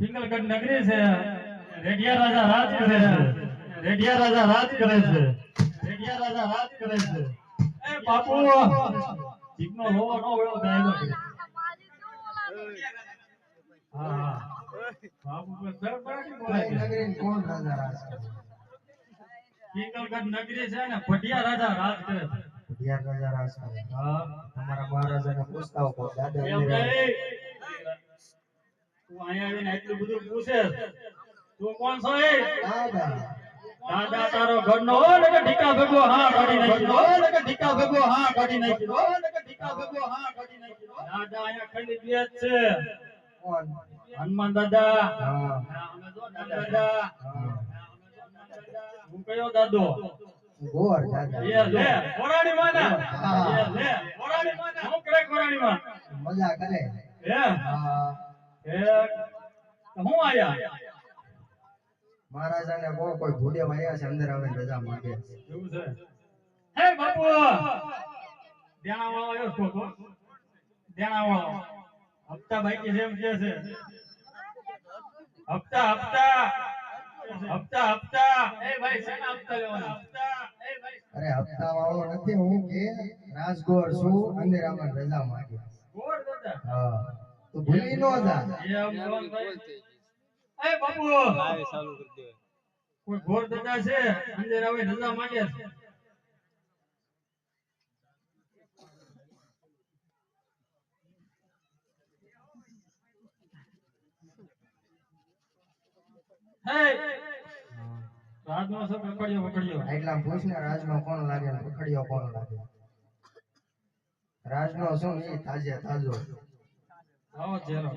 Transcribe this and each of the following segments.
પિંગલગઢ નગરી છે. રેડિયા રાજા રાજ કરે છે. રેડિયા રાજા રાજ કરે છે. રેડિયા રાજા રાજ કરે છે. એ બાપુ જીગનો લોવો નો વળો ગાયલો છે. હા બાપુ પર સરપરાટી બોલે છે. નગરી કોણ રાજા રાજ કરે? પિંગલગઢ નગરી છે ને ભટિયા રાજા રાજ કરે છે. ભટિયા રાજા રાજ કરે. હા તમારા મહારાજાને પૂછતા હો દાદા એમ નહીં. તું અહીંયા આવીને એટલું બધું પૂછે તું કોણ છો એ દાદા દાદા તારો ઘરનો હો ને કે ઢીકા ભેગો હા કાઢી નાખી હો ને કે ઢીકા ભેગો હા કાઢી નાખી હો ને કે ઢીકા ભેગો હા કાઢી નાખી દાદા અહીંયા ખાલી બે જ છે કોણ? હનુમાન દાદા હા અમે જો દાદા હા હું કયો દાદો ગોર દાદા એ લે કોરાણી માના હા. એ લે કોરાણી માના હું કરે કોરાણી માં મજા કરે. હે હા હું આયા મહારાજાને બહુ કોઈ ભૂડે વાયા છે, અંદર આવે રજા માંગે છે. એવું છે હે બાપુ દેણા વાળો આવ્યો છો તો દેણા વાળો હપ્તા બાકી છે એમ કે છે હપ્તા હપ્તા હપ્તા હપ્તા એ ભાઈ શેના હપ્તા લેવાના હપ્તા એ ભાઈ અરે હપ્તા વાળો નથી, હું કે રાજગોર છું, અંદર આવે રજા માંગે. ગોર દાદા હા તો ભૂલી નો જા. એ આમ બોલ ભાઈ એ બાપુ કોઈ ગોર દાદા છે અંદર આવે રજા માંગે છે હે રાજનો સબ પકડ્યો પકડ્યો એટલા પૂછ ને રાજમાં કોણ લાગે ને પકડ્યો કોણ લાગે. રાજનો શું એ તાજે તાજો આવો જેરો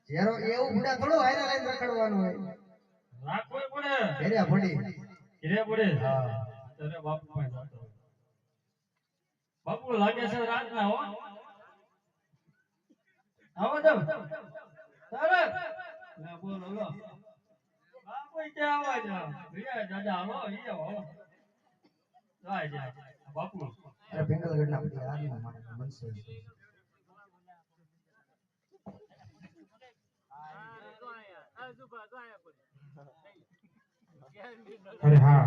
જેરો એવું બુડા થોડો હાયરા લઈને રખડવાનું હોય. રાખવું પડે ઘેર્યા પડી. ઘરે પડે હા અરે બાપુ પાસે જાતો બાપુ લાગે છે રાત ના હો આવો દમ તરત લે બોલો લો બાપુ કે આવા જાવ ભૈયા દાદા આવો ઈ આવો જાય જાય બાપુ અરે પિંગલગઢ ના પછી આરના મારે મનસે અરે હા